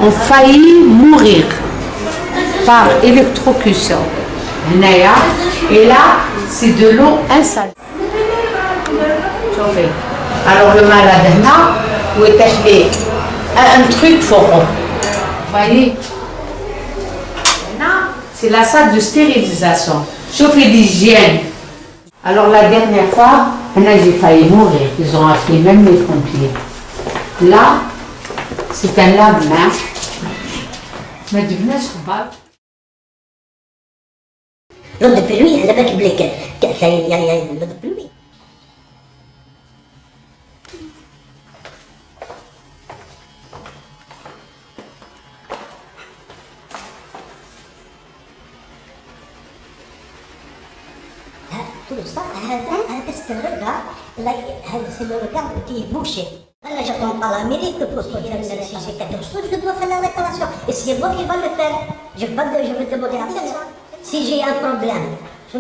ont failli mourir par électrocution. Et là, c'est de l'eau insalée. Alors le malade là, où est un truc fort. Vous voyez? C'est la salle de stérilisation. Chauffez l'hygiène. Alors la dernière fois, j'ai failli mourir. Ils ont appelé même les pompiers. Là, c'est un lave-main. Mais du vinaigre bas. L'eau de pluie, elle a qu'il y a l'eau de pluie. هذا تستغرقها هذا c'est le regard qui est bouché. Là, j'attends pas l'Amérique pour faire une catastrophe, je dois faire la réparation. Et c'est moi qui va le faire. Je vais demander à personne. Si j'ai un problème, si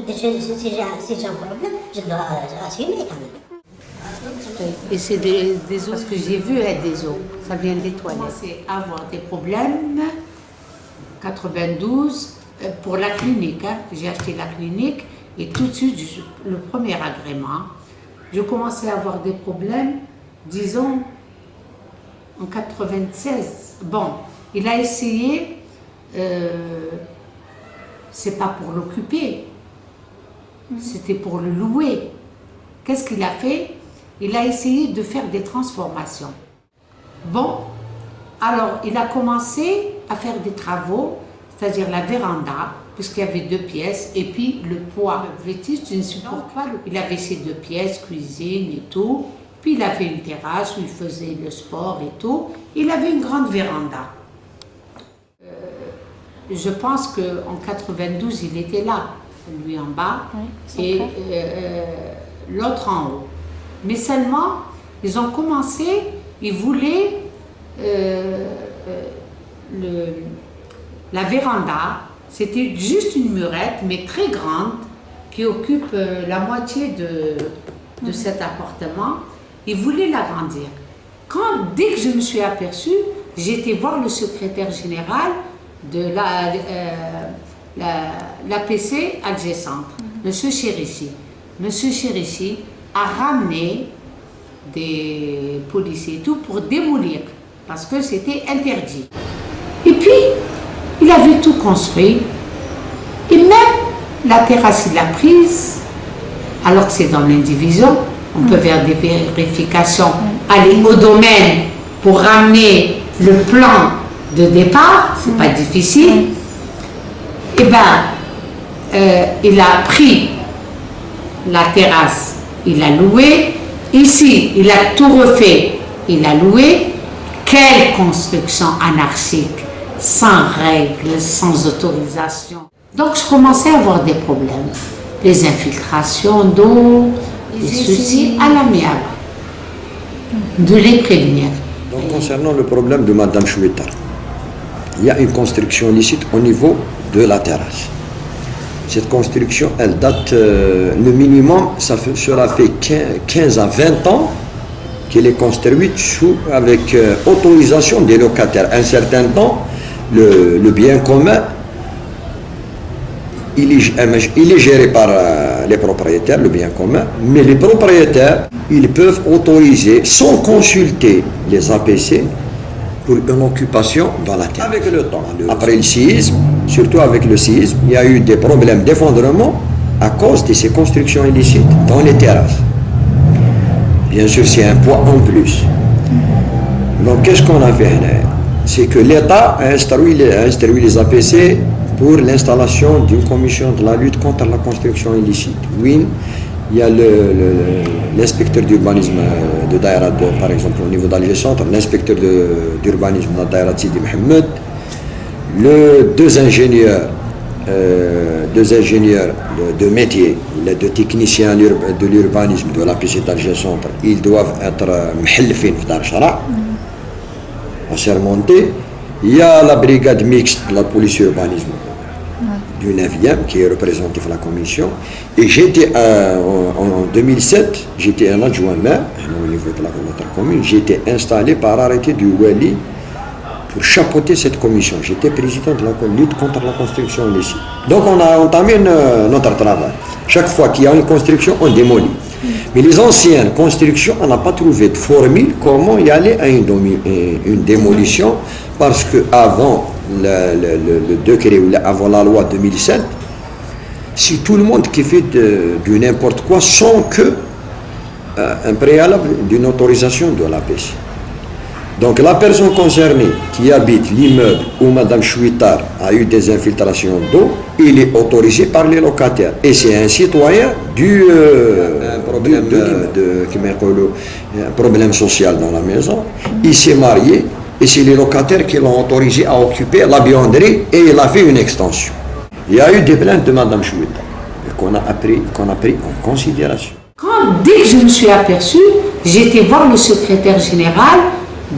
j'ai un problème, je dois assumer quand même. Et c'est des eaux, ce que j'ai vu être des eaux, ça vient des toilettes. C'est avoir des problèmes, 92, pour la clinique, hein. J'ai acheté la clinique. Et tout de suite, le premier agrément, je commençais à avoir des problèmes, disons, en 96. Bon, il a essayé, c'est pas pour l'occuper, c'était pour le louer. Qu'est-ce qu'il a fait? Il a essayé de faire des transformations. Bon, alors il a commencé à faire des travaux, c'est-à-dire la véranda, puisqu'il y avait 2 pièces, et puis le poids. Le vétiste, je ne supporte pas. Il avait ses 2 pièces, cuisine et tout. Puis il avait une terrasse où il faisait le sport et tout. Il avait une grande véranda. Je pense qu'en 92, il était là, lui en bas, oui, et l'autre en haut. Mais seulement, ils ont commencé, ils voulaient la véranda. C'était juste une murette, mais très grande, qui occupe la moitié de cet appartement. Ils voulaient l'agrandir. Dès que je me suis aperçue, j'ai été voir le secrétaire général de l'APC adjacente, M. Chérichi. M. Chérichi a ramené des policiers et tout pour démolir, parce que c'était interdit. Et puis, il avait tout construit, et même la terrasse, il l'a prise, alors que c'est dans l'indivision. On peut faire des vérifications, aller au domaine pour ramener le plan de départ, c'est pas difficile. Et il a pris la terrasse, il a loué. Ici, il a tout refait, il a loué. Quelle construction anarchique! Sans règles, sans autorisation. Donc je commençais à avoir des problèmes. Les infiltrations d'eau, des soucis à l'amiable. De les prévenir. Donc concernant le problème de Madame Chouettar, il y a une construction illicite au niveau de la terrasse. Cette construction, elle date, le minimum, cela fait 15 à 20 ans qu'elle est construite avec autorisation des locataires. Un certain temps, le bien commun, il est géré par les propriétaires, le bien commun, mais les propriétaires, ils peuvent autoriser, sans consulter les APC, pour une occupation dans la terre. Avec le temps, après le séisme, surtout avec le séisme, il y a eu des problèmes d'effondrement à cause de ces constructions illicites dans les terrasses. Bien sûr, c'est un poids en plus. Donc, qu'est-ce qu'on a fait? C'est que l'État a instruit les APC pour l'installation d'une commission de la lutte contre la construction illicite. Oui, il y a l'inspecteur d'urbanisme de Daïra, par exemple, au niveau d'Alger Centre, l'inspecteur d'urbanisme de Daïra Sidi Mohamed, deux ingénieurs de métier, les 2 techniciens de l'urbanisme de l'APC d'Alger Centre, ils doivent être mhellefin في دار شرع, assermentés. Il y a la brigade mixte de la police urbanisme du 9e qui est représentée par la commission. Et j'étais en 2007, j'étais un adjoint maire au niveau de la commune. J'ai été installé par arrêté du Wali pour chapeauter cette commission. J'étais président de la lutte contre la construction illicite. Donc on a entamé notre travail. Chaque fois qu'il y a une construction, on démolit. Mais les anciennes constructions, on n'a pas trouvé de formule comment y aller à une démolition, parce qu'avant le décret ou avant la loi 2007, si tout le monde qui fait du n'importe quoi sans que un préalable d'une autorisation de l'APC. Donc la personne concernée qui habite l'immeuble où Mme Chouittar a eu des infiltrations d'eau, il est autorisé par les locataires. Et c'est un citoyen un problème social dans la maison. Il s'est marié et c'est les locataires qui l'ont autorisé à occuper la buanderie et il a fait une extension. Il y a eu des plaintes de Mme Chouittar qu'on a pris en considération. Dès que je me suis aperçue, j'ai été voir le secrétaire général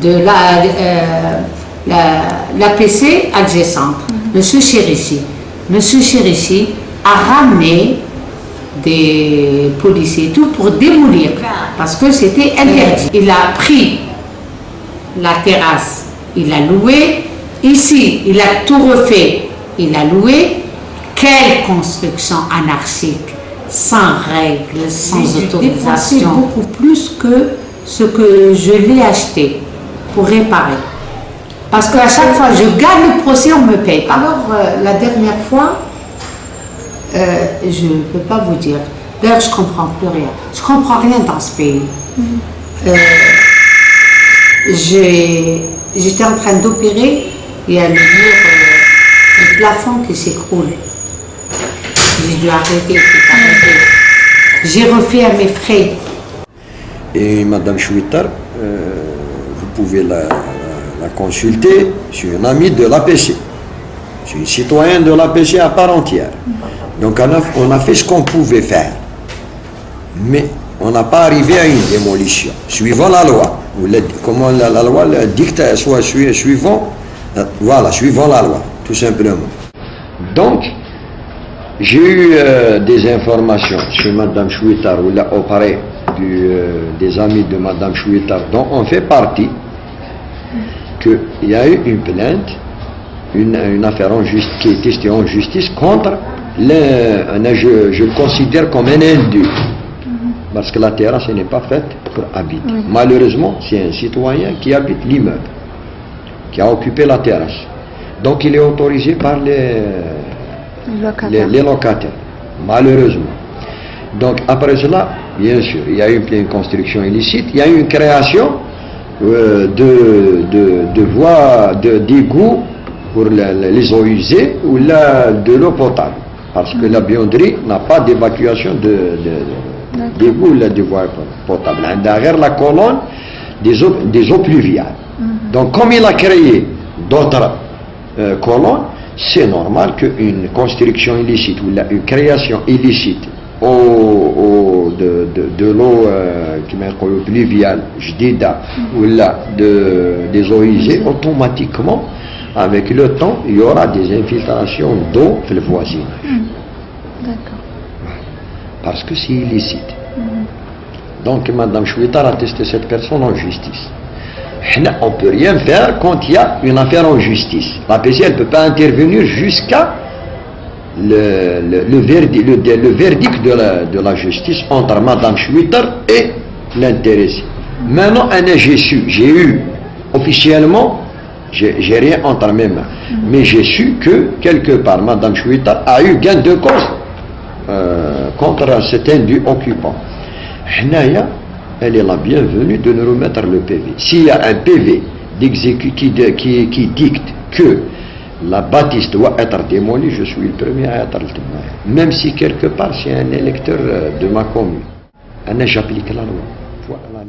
de l'APC adjacente, M. Chérichi. M. Chérichi a ramené des policiers et tout pour démolir, parce que c'était interdit. Il a pris la terrasse, il a loué. Ici, il a tout refait, il a loué. Quelle construction anarchique, sans règles, sans autorisation. Beaucoup plus que ce que je l'ai acheté pour réparer. Parce qu'à chaque fois, je gagne le procès, on ne me paye pas. Alors, la dernière fois, je ne peux pas vous dire. D'ailleurs, je ne comprends plus rien. Je ne comprends rien dans ce pays. J'étais en train d'opérer, il y a le mur, le plafond qui s'écroule. J'ai dû arrêter, j'ai refait à mes frais. Et Mme Chouittar, vous pouvez la consulter, c'est une amie de l'APC. C'est une citoyenne de l'APC à part entière. Donc on a fait ce qu'on pouvait faire. Mais on n'a pas arrivé à une démolition. Suivant la loi, comment la loi le dicte, soit suivant la loi, tout simplement. Donc, j'ai eu des informations sur Mme Chouittar ou là auprès des amis de Mme Chouittar dont on fait partie, qu'il y a eu une plainte, une affaire qui est testée en justice contre je le considère comme un indu, parce que la terrasse n'est pas faite pour habiter. Malheureusement, c'est un citoyen qui habite l'immeuble, qui a occupé la terrasse. Donc il est autorisé par les locataires, malheureusement. Donc après cela, bien sûr, il y a eu une construction illicite, il y a eu une création de voies d'égouts pour les eaux usées ou de l'eau potable, parce que la buanderie n'a pas d'évacuation d'égouts ou de voies potables. Derrière la colonne, des eaux pluviales. Donc comme il a créé d'autres colonnes, c'est normal qu'une construction illicite ou une création illicite de l'eau pluviale, ou des eaux usées, automatiquement, avec le temps, il y aura des infiltrations d'eau dans le voisinage. D'accord. Parce que c'est illicite. Donc Mme Chouittar a testé cette personne en justice. On ne peut rien faire quand il y a une affaire en justice. La l'APC, elle ne peut pas intervenir jusqu'à le verdict de la justice entre Mme Chouittar et l'intéressé. Maintenant, j'ai eu officiellement, j'ai rien entre mes mains, mais j'ai su que quelque part Mme Chouittar a eu gain de cause contre cet indu occupant. Elle est la bienvenue de nous remettre le PV. S'il y a un PV qui dicte que la bâtisse doit être démolie, je suis le premier à être le témoin. Même si quelque part c'est un électeur de ma commune. J'applique la loi. Voilà.